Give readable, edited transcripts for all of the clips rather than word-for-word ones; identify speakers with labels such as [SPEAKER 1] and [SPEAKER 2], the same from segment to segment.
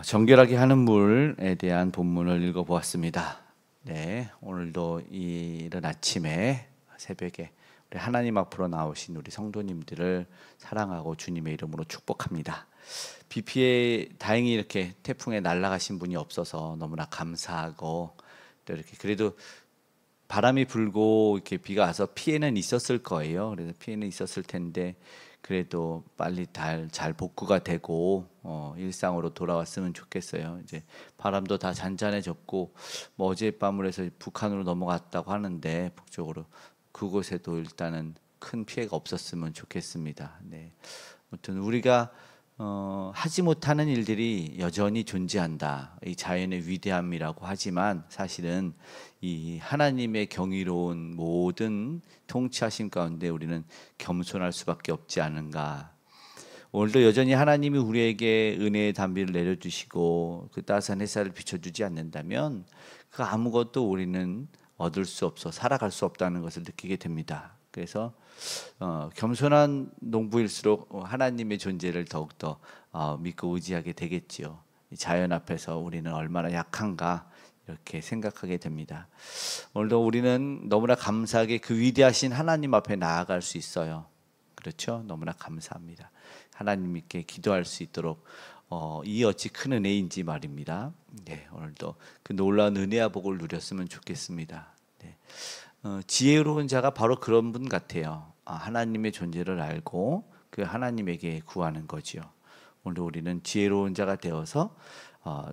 [SPEAKER 1] 정결하게 하는 물에 대한 본문을 읽어보았습니다. 네, 오늘도 이른 아침에 새벽에 우리 하나님 앞으로 나오신 우리 성도님들을 사랑하고 주님의 이름으로 축복합니다. 비 피해 다행히 이렇게 태풍에 날아가신 분이 없어서 너무나 감사하고, 또 이렇게 그래도 바람이 불고 이렇게 비가 와서 피해는 있었을 거예요. 그래서 피해는 있었을 텐데 그래도 빨리 잘 복구가 되고 일상으로 돌아왔으면 좋겠어요. 이제 바람도 다 잔잔해졌고, 뭐 어젯밤을 해서 북한으로 넘어갔다고 하는데 북쪽으로, 그곳에도 일단은 큰 피해가 없었으면 좋겠습니다. 네. 아무튼 우리가 하지 못하는 일들이 여전히 존재한다. 이 자연의 위대함이라고 하지만 사실은 이 하나님의 경이로운 모든 통치하심 가운데 우리는 겸손할 수밖에 없지 않은가. 오늘도 여전히 하나님이 우리에게 은혜의 담비를 내려주시고 그 따스한 햇살을 비춰주지 않는다면 그 아무것도 우리는 얻을 수 없어 살아갈 수 없다는 것을 느끼게 됩니다. 그래서 겸손한 농부일수록 하나님의 존재를 더욱더 믿고 의지하게 되겠지요. 자연 앞에서 우리는 얼마나 약한가 이렇게 생각하게 됩니다. 오늘도 우리는 너무나 감사하게 그 위대하신 하나님 앞에 나아갈 수 있어요. 그렇죠? 너무나 감사합니다. 하나님께 기도할 수 있도록 이 어찌 큰 은혜인지 말입니다. 네, 오늘도 그 놀라운 은혜와 복을 누렸으면 좋겠습니다. 네. 지혜로운 자가 바로 그런 분 같아요. 하나님의 존재를 알고 그 하나님에게 구하는 거지요. 오늘 우리는 지혜로운 자가 되어서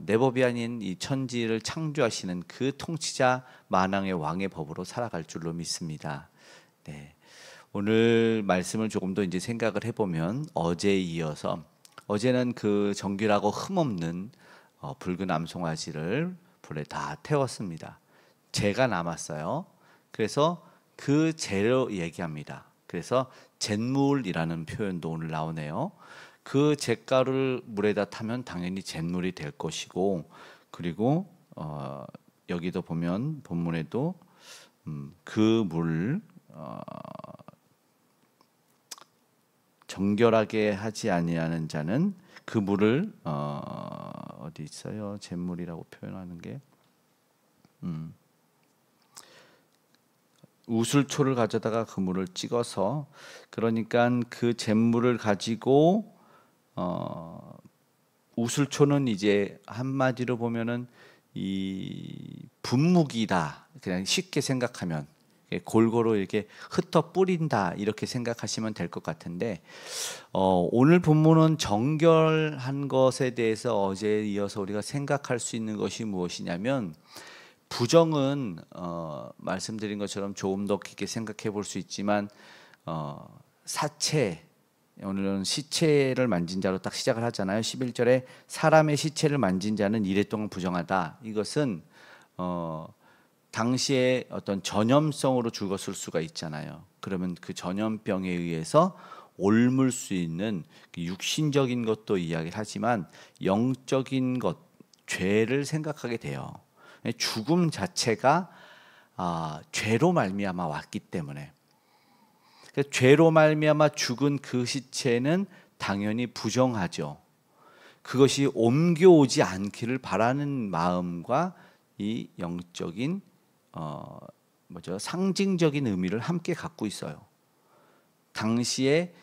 [SPEAKER 1] 내 법이 아닌 이 천지를 창조하시는 그 통치자 만왕의 왕의 법으로 살아갈 줄로 믿습니다. 네. 오늘 말씀을 조금 더 이제 생각을 해보면, 어제에 이어서 어제는 그 정결하고 흠없는 붉은 암송아지를 불에 다 태웠습니다. 재가 남았어요. 그래서 그 재로 얘기합니다. 그래서 잿물이라는 표현도 오늘 나오네요. 그 잿가루를 물에다 타면 당연히 잿물이 될 것이고, 그리고 여기도 보면 본문에도 그 물 정결하게 하지 아니하는 자는 그 물을 어디 있어요? 잿물이라고 표현하는 게 우슬초를 가져다가 그 물을 찍어서, 그러니까 그 잿물을 가지고 우슬초는 이제 한마디로 보면은 이 분무기다. 그냥 쉽게 생각하면 골고루 이렇게 흩어 뿌린다 이렇게 생각하시면 될 것 같은데, 오늘 본문은 정결한 것에 대해서 어제에 이어서 우리가 생각할 수 있는 것이 무엇이냐면, 부정은 말씀드린 것처럼 조금 더 깊게 생각해 볼 수 있지만 사체, 오늘은 시체를 만진 자로 딱 시작을 하잖아요. 11절에 사람의 시체를 만진 자는 이래 동안 부정하다. 이것은 당시에 어떤 전염성으로 죽었을 수가 있잖아요. 그러면 그 전염병에 의해서 옮을 수 있는 육신적인 것도 이야기를 하지만 영적인 것, 죄를 생각하게 돼요. 죽음 자체가 죄로 말미암아 왔기 때문에, 죄로 말미암아 죽은 그 시체는 당연히 부정하죠. 그것이 옮겨오지 않기를 바라는 마음과 이 영적인 상징적인 의미를 함께 갖고 있어요. 당시에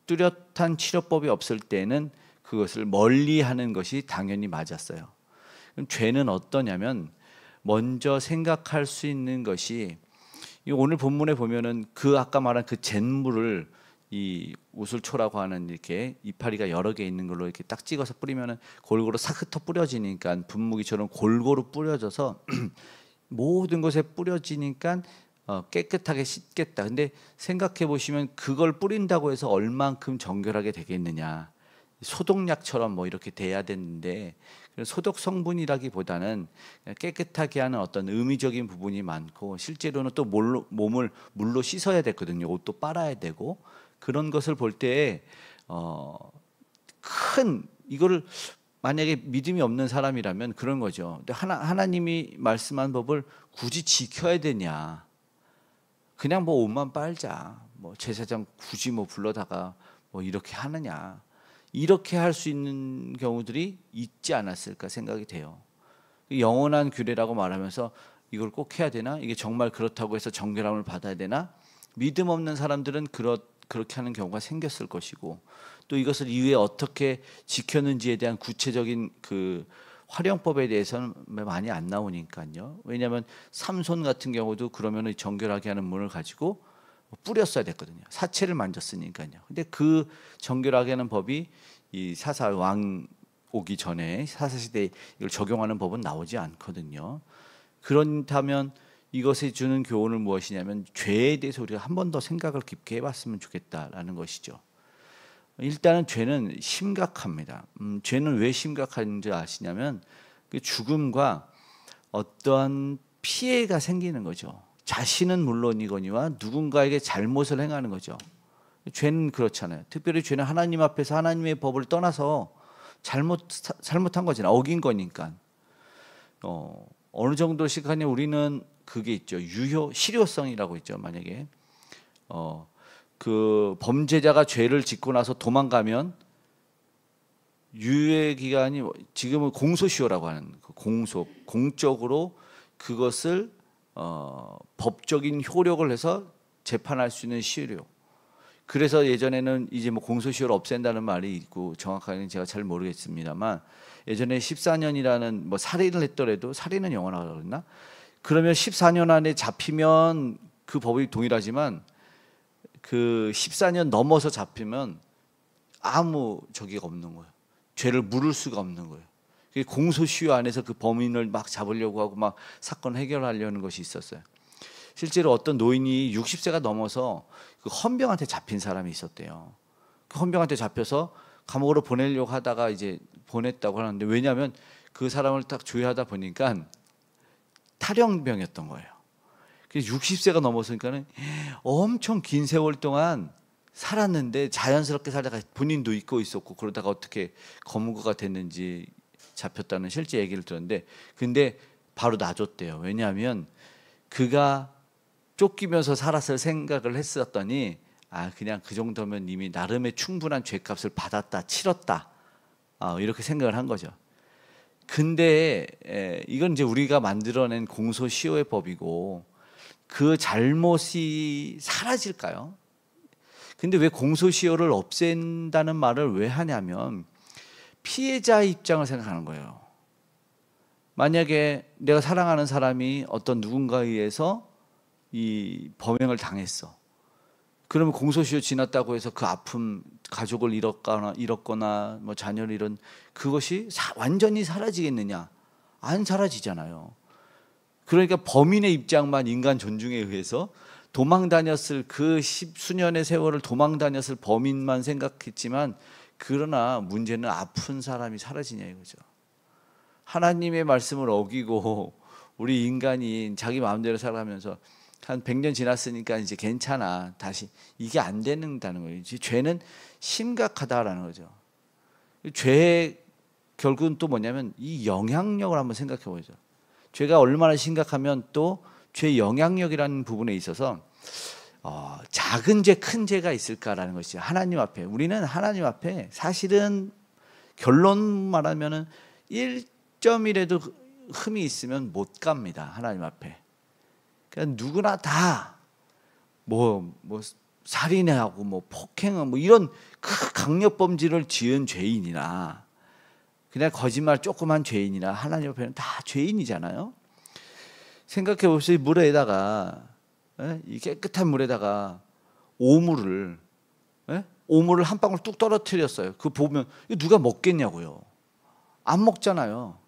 [SPEAKER 1] 뚜렷한 치료법이 없을 때는 그것을 멀리하는 것이 당연히 맞았어요. 그럼 죄는 어떠냐면, 먼저 생각할 수 있는 것이, 오늘 본문에 보면은 그 아까 말한 그 잿물을 이 우슬초라고 하는 이렇게 이파리가 여러 개 있는 걸로 이렇게 딱 찍어서 뿌리면은 골고루 싹 흩어 뿌려지니까, 분무기처럼 골고루 뿌려져서 모든 곳에 뿌려지니까 깨끗하게 씻겠다. 근데 생각해 보시면 그걸 뿌린다고 해서 얼만큼 정결하게 되겠느냐. 소독약처럼 뭐 이렇게 돼야 되는데, 소독 성분이라기보다는 깨끗하게 하는 어떤 의미적인 부분이 많고, 실제로는 또 몸을 물로 씻어야 되거든요. 옷도 빨아야 되고. 그런 것을 볼 때 이거를 만약에 믿음이 없는 사람이라면 그런 거죠. 근데 하나님이 말씀한 법을 굳이 지켜야 되냐? 그냥 뭐 옷만 빨자, 뭐 제사장 굳이 뭐 불러다가 뭐 이렇게 하느냐? 이렇게 할 수 있는 경우들이 있지 않았을까 생각이 돼요. 영원한 규례라고 말하면서 이걸 꼭 해야 되나? 이게 정말 그렇다고 해서 정결함을 받아야 되나? 믿음 없는 사람들은 그렇게 하는 경우가 생겼을 것이고, 또 이것을 이후에 어떻게 지켰는지에 대한 구체적인 그 활용법에 대해서는 많이 안 나오니까요. 왜냐하면 삼손 같은 경우도 그러면은 정결하게 하는 문을 가지고 뿌렸어야 됐거든요. 사체를 만졌으니까요. 근데 그 정결하게 하는 법이 이 사사 왕 오기 전에 사사 시대에 이걸 적용하는 법은 나오지 않거든요. 그렇다면 이것에 주는 교훈은 무엇이냐면 죄에 대해서 우리가 한 번 더 생각을 깊게 해봤으면 좋겠다라는 것이죠. 일단은 죄는 심각합니다. 죄는 왜 심각한지 아시냐면 그 죽음과 어떠한 피해가 생기는 거죠. 자신은 물론이거니와 누군가에게 잘못을 행하는 거죠. 죄는 그렇잖아요. 특별히 죄는 하나님 앞에서 하나님의 법을 떠나서 잘못한 거잖아요. 어긴 거니까. 어느 정도씩 하냐 우리는 그게 있죠. 실효성이라고 있죠. 만약에 그 범죄자가 죄를 짓고 나서 도망가면 유예 기간이 지금은 공소시효라고 하는 공적으로 그것을 법적인 효력을 해서 재판할 수 있는 시효. 그래서 예전에는 이제 뭐 공소시효를 없앤다는 말이 있고 정확하게는 제가 잘 모르겠습니다만 예전에 14년이라는 뭐 살인을 했더라도 살인은 영원하다고 그랬나? 그러면 14년 안에 잡히면 그 법이 동일하지만 그 14년 넘어서 잡히면 아무 저기가 없는 거예요. 죄를 물을 수가 없는 거예요. 공소시효 안에서 그 범인을 막 잡으려고 하고 막 사건 해결하려는 것이 있었어요. 실제로 어떤 노인이 60세가 넘어서 그 헌병한테 잡힌 사람이 있었대요. 그 헌병한테 잡혀서 감옥으로 보내려고 하다가 이제 보냈다고 하는데 왜냐하면 그 사람을 딱 조회하다 보니까 탈영병이었던 거예요. 그래서 60세가 넘었으니까는 엄청 긴 세월 동안 살았는데 자연스럽게 살다가 본인도 잊고 있었고 그러다가 어떻게 검거가 됐는지 잡혔다는 실제 얘기를 들었는데 근데 바로 놔줬대요. 왜냐하면 그가 쫓기면서 살았을 생각을 했었더니 그냥 그 정도면 이미 나름의 충분한 죄값을 받았다 치렀다 이렇게 생각을 한 거죠. 근데 이건 이제 우리가 만들어낸 공소시효의 법이고 그 잘못이 사라질까요? 근데 왜 공소시효를 없앤다는 말을 왜 하냐면 피해자 입장을 생각하는 거예요. 만약에 내가 사랑하는 사람이 어떤 누군가에 의해서 이 범행을 당했어. 그러면 공소시효 지났다고 해서 그 아픔, 가족을 잃었거나 뭐 자녀를 잃은 그것이 완전히 사라지겠느냐? 안 사라지잖아요. 그러니까 범인의 입장만 인간 존중에 의해서 도망 다녔을 그 십수년의 세월을 도망 다녔을 범인만 생각했지만 그러나 문제는 아픈 사람이 사라지냐 이거죠. 하나님의 말씀을 어기고 우리 인간이 자기 마음대로 살아가면서 한 100년 지났으니까 이제 괜찮아. 다시 이게 안 된다는 거예요. 죄는 심각하다라는 거죠. 죄의 결국은 또 뭐냐면 이 영향력을 한번 생각해 보죠. 죄가 얼마나 심각하면 또 죄의 영향력이라는 부분에 있어서 작은 죄, 큰 죄가 있을까라는 것이죠. 하나님 앞에 우리는 하나님 앞에 사실은 결론 말하면은 1점이라도 흠이 있으면 못 갑니다. 하나님 앞에. 그러니까 누구나 다 뭐 살인하고 뭐 폭행하고 뭐 이런 강력 범죄를 지은 죄인이나 그냥 거짓말 조그만 죄인이나 하나님 앞에는 다 죄인이잖아요. 생각해 보세요. 물에다가 이 깨끗한 물에다가 오물을 한 방울 뚝 떨어뜨렸어요. 그 보면 이거 누가 먹겠냐고요. 안 먹잖아요.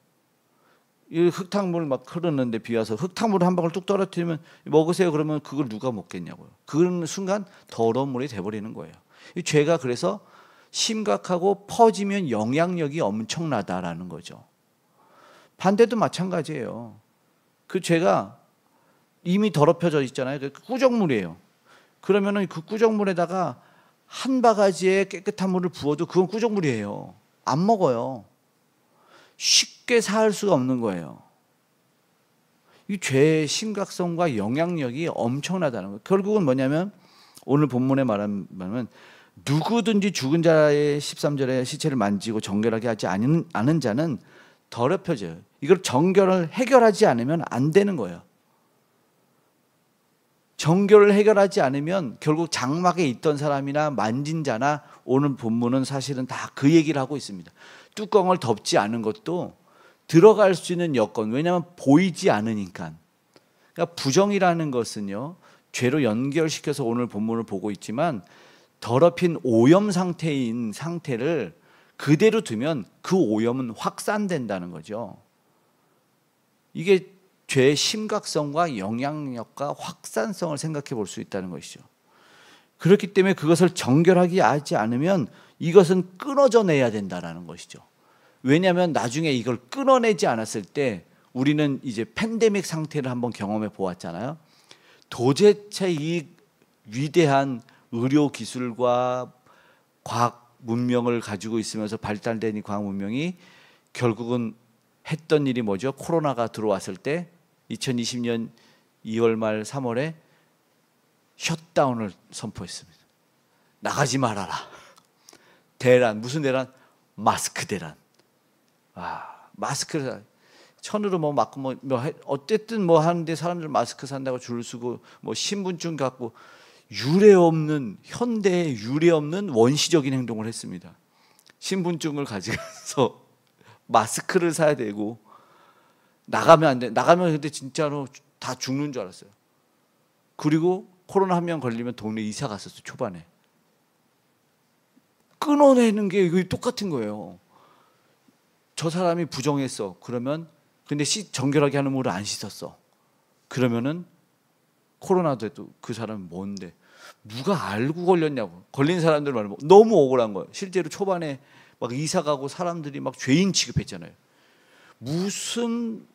[SPEAKER 1] 이 흙탕물 막 흐르는데 비 와서 흙탕물을 한 방울 뚝 떨어뜨리면 먹으세요. 그러면 그걸 누가 먹겠냐고요. 그런 순간 더러운 물이 돼버리는 거예요. 이 죄가 그래서 심각하고 퍼지면 영향력이 엄청나다라는 거죠. 반대도 마찬가지예요. 그 죄가 이미 더럽혀져 있잖아요. 그 꾸정물이에요. 그러면은 그 꾸정물에다가 한 바가지의 깨끗한 물을 부어도 그건 꾸정물이에요. 안 먹어요. 쉽게 살 수가 없는 거예요. 이 죄의 심각성과 영향력이 엄청나다는 거예요. 결국은 뭐냐면 오늘 본문에 말하면 누구든지 죽은 자의 13절에 시체를 만지고 정결하게 하지 않은 자는 더럽혀져요. 이걸 정결을 해결하지 않으면 안 되는 거예요. 정결을 해결하지 않으면 결국 장막에 있던 사람이나 만진 자나, 오늘 본문은 사실은 다 그 얘기를 하고 있습니다. 뚜껑을 덮지 않은 것도 들어갈 수 있는 여건, 왜냐하면 보이지 않으니까. 그러니까 부정이라는 것은요, 죄로 연결시켜서 오늘 본문을 보고 있지만 더럽힌 오염 상태인 상태를 그대로 두면 그 오염은 확산된다는 거죠. 이게 죄의 심각성과 영향력과 확산성을 생각해 볼 수 있다는 것이죠. 그렇기 때문에 그것을 정결하게 하지 않으면 이것은 끊어져 내야 된다는 것이죠. 왜냐하면 나중에 이걸 끊어내지 않았을 때 우리는 이제 팬데믹 상태를 한번 경험해 보았잖아요. 도대체 이 위대한 의료 기술과 과학 문명을 가지고 있으면서 발달된 이 과학 문명이 결국은 했던 일이 뭐죠? 코로나가 들어왔을 때 2020년 2월 말 3월에 셧다운을 선포했습니다. 나가지 말아라. 대란, 무슨 대란? 마스크 대란. 마스크를 천으로 뭐 맞고 어쨌든 뭐 하는데 사람들 마스크 산다고 줄 서고 뭐 신분증 갖고 유례 없는, 현대에 유례 없는 원시적인 행동을 했습니다. 신분증을 가져가서 마스크를 사야 되고 나가면 안 돼. 나가면 근데 진짜로 다 죽는 줄 알았어요. 그리고 코로나 한 명 걸리면 동네 이사 갔었어요. 초반에. 끊어내는 게 이거 똑같은 거예요. 저 사람이 부정했어. 그러면 근데 정결하게 하는 물을 안 씻었어. 그러면은 코로나 돼도 그 사람은 뭔데? 누가 알고 걸렸냐고. 걸린 사람들 말고 너무 억울한 거예요. 실제로 초반에 막 이사 가고 사람들이 막 죄인 취급했잖아요. 무슨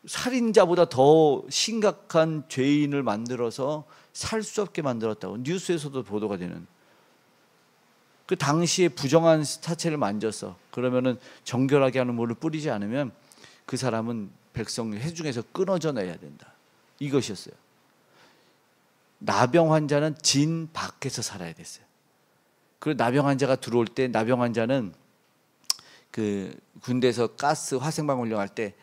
[SPEAKER 1] 살인자보다 더 심각한 죄인을 만들어서 살 수 없게 만들었다고 뉴스에서도 보도가 되는. 그 당시에 부정한 사체를 만졌어. 그러면은 정결하게 하는 물을 뿌리지 않으면 그 사람은 백성 회중에서 끊어져 내야 된다. 이것이었어요. 나병 환자는 진 밖에서 살아야 됐어요. 그리고 나병 환자가 들어올 때 나병 환자는 그 군대에서 가스 화생방 훈련할 때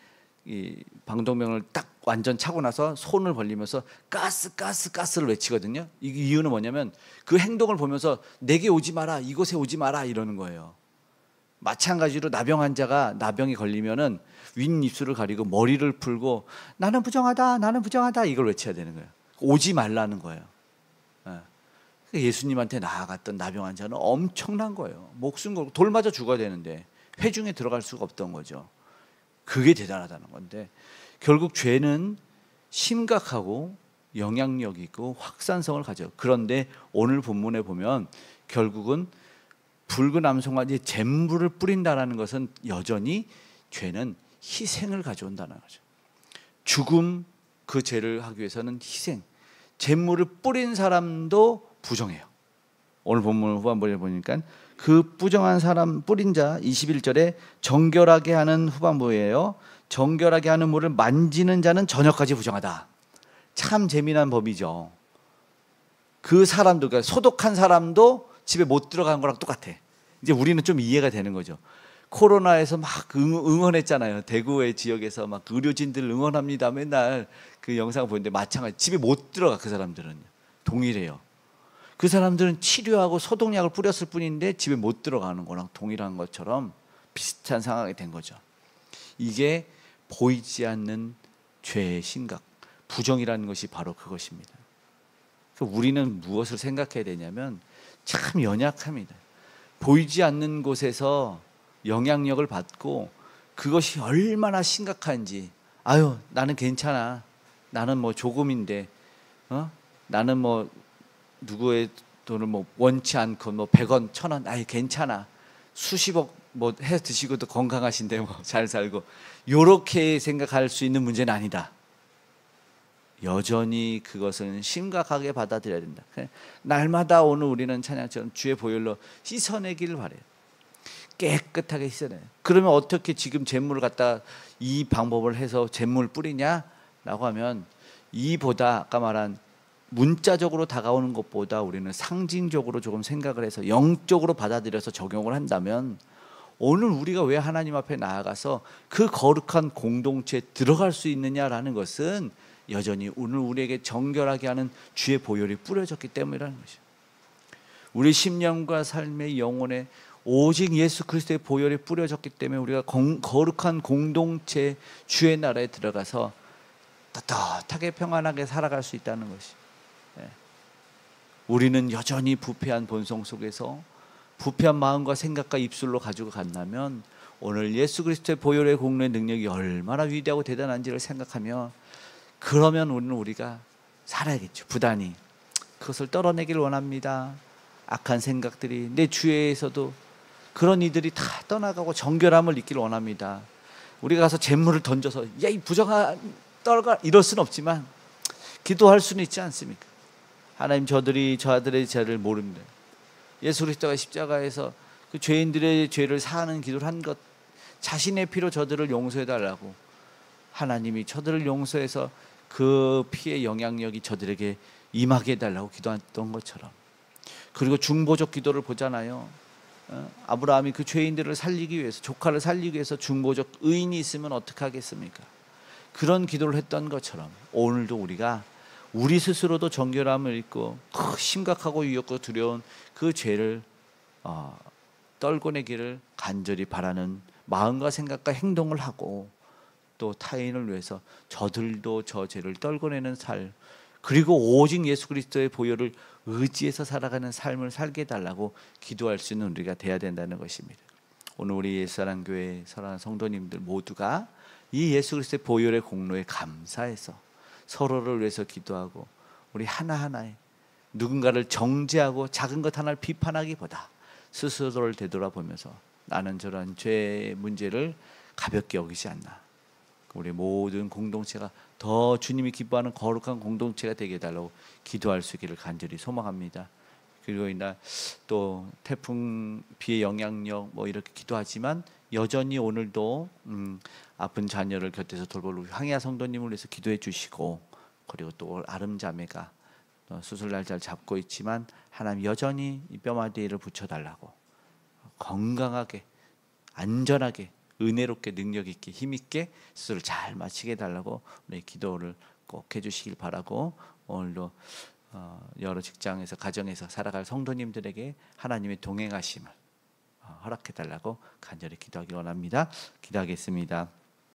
[SPEAKER 1] 이 방독면을 딱 완전 차고 나서 손을 벌리면서 가스를 외치거든요. 이유는 뭐냐면 그 행동을 보면서 내게 오지 마라, 이곳에 오지 마라 이러는 거예요. 마찬가지로 나병 환자가 나병이 걸리면은 윗입술을 가리고 머리를 풀고 나는 부정하다 이걸 외쳐야 되는 거예요. 오지 말라는 거예요. 예수님한테 나아갔던 나병 환자는 엄청난 거예요. 목숨 걸고 돌 맞아 죽어야 되는데 회중에 들어갈 수가 없던 거죠. 그게 대단하다는 건데 결국 죄는 심각하고 영향력이 있고 확산성을 가져요. 그런데 오늘 본문에 보면 결국은 붉은 암송아지에 잿물을 뿌린다는 것은 여전히 죄는 희생을 가져온다는 거죠. 죽음, 그 죄를 하기 위해서는 희생. 잿물을 뿌린 사람도 부정해요. 오늘 본문 후반부에 보니까 그 부정한 사람 뿌린 자 21절에 정결하게 하는 후반부예요. 정결하게 하는 물을 만지는 자는 저녁까지 부정하다. 참 재미난 법이죠. 그 사람도, 그러니까 소독한 사람도 집에 못 들어간 거랑 똑같아. 이제 우리는 좀 이해가 되는 거죠. 코로나에서 막 응원했잖아요. 대구의 지역에서 막 의료진들 응원합니다. 맨날 그 영상 보는데 마찬가지. 집에 못 들어가. 그 사람들은 동일해요. 그 사람들은 치료하고 소독약을 뿌렸을 뿐인데 집에 못 들어가는 거랑 동일한 것처럼 비슷한 상황이 된 거죠. 이게 보이지 않는 죄의 심각, 부정이라는 것이 바로 그것입니다. 우리는 무엇을 생각해야 되냐면 참 연약합니다. 보이지 않는 곳에서 영향력을 받고 그것이 얼마나 심각한지. 아유, 나는 괜찮아. 나는 뭐 조금인데, 나는 뭐 누구의 돈을 뭐 원치 않고 뭐 100원, 1000원, 아이 괜찮아. 수십억 뭐 해 드시고도 건강하신데 뭐 잘 살고, 요렇게 생각할 수 있는 문제는 아니다. 여전히 그것은 심각하게 받아들여야 된다. 날마다 오늘 우리는 찬양처럼 주의 보혈로 씻어내기를 바래요. 깨끗하게 씻어내요. 그러면 어떻게 지금 잿물을 갖다 이 방법을 해서 잿물 뿌리냐라고 하면, 이보다 아까 말한 문자적으로 다가오는 것보다 우리는 상징적으로 조금 생각을 해서 영적으로 받아들여서 적용을 한다면 오늘 우리가 왜 하나님 앞에 나아가서 그 거룩한 공동체에 들어갈 수 있느냐라는 것은 여전히 오늘 우리에게 정결하게 하는 주의 보혈이 뿌려졌기 때문이라는 것이죠. 우리 심령과 삶의 영혼에 오직 예수 그리스도의 보혈이 뿌려졌기 때문에 우리가 거룩한 공동체 주의 나라에 들어가서 떳떳하게 평안하게 살아갈 수 있다는 것이. 우리는 여전히 부패한 본성 속에서 부패한 마음과 생각과 입술로 가지고 간다면 오늘 예수 그리스도의 보혈의 공로의 능력이 얼마나 위대하고 대단한지를 생각하며 그러면 우리가 살아야겠죠. 부단히 그것을 떨어내기를 원합니다. 악한 생각들이 내 주위에서도 그런 이들이 다 떠나가고 정결함을 잊기를 원합니다. 우리가 가서 재물을 던져서 야 이 부정한 떨가 이럴 수는 없지만 기도할 수는 있지 않습니까? 하나님 저들의 죄를 모릅니다. 예수 그리스도가 십자가에서 그 죄인들의 죄를 사하는 기도를 한 것 자신의 피로 저들을 용서해 달라고 하나님이 저들을 용서해서 그 피의 영향력이 저들에게 임하게 해달라고 기도했던 것처럼 그리고 중보적 기도를 보잖아요. 아브라함이 그 죄인들을 살리기 위해서 조카를 살리기 위해서 중보적 의인이 있으면 어떻게 하겠습니까? 그런 기도를 했던 것처럼 오늘도 우리가 우리 스스로도 정결함을 잃고 심각하고 위협고 두려운 그 죄를 떨궈내기를 간절히 바라는 마음과 생각과 행동을 하고 또 타인을 위해서 저들도 저 죄를 떨궈내는 삶 그리고 오직 예수 그리스도의 보혈을 의지해서 살아가는 삶을 살게 해달라고 기도할 수 있는 우리가 돼야 된다는 것입니다. 오늘 우리 예수사랑교회 사랑하는 성도님들 모두가 이 예수 그리스도의 보혈의 공로에 감사해서 서로를 위해서 기도하고 우리 하나하나에 누군가를 정죄하고 작은 것 하나를 비판하기보다 스스로를 되돌아보면서 나는 저런 죄의 문제를 가볍게 여기지 않나. 우리 모든 공동체가 더 주님이 기뻐하는 거룩한 공동체가 되게 해달라고 기도할 수 있기를 간절히 소망합니다. 그리고 이날 또 태풍 비의 영향력 이렇게 기도하지만 여전히 오늘도 아픈 자녀를 곁에서 돌볼 우리 황야 성도님을 위해서 기도해 주시고 그리고 또 아름자매가 수술 날짜를 잡고 있지만 하나님 여전히 이 뼈마디를 붙여달라고 건강하게 안전하게 은혜롭게 능력있게 힘있게 수술을 잘 마치게 해달라고 우리 기도를 꼭 해주시길 바라고 오늘도 여러 직장에서 가정에서 살아갈 성도님들에게 하나님의 동행하심을 허락해달라고 간절히 기도하기 원합니다. 기도하겠습니다.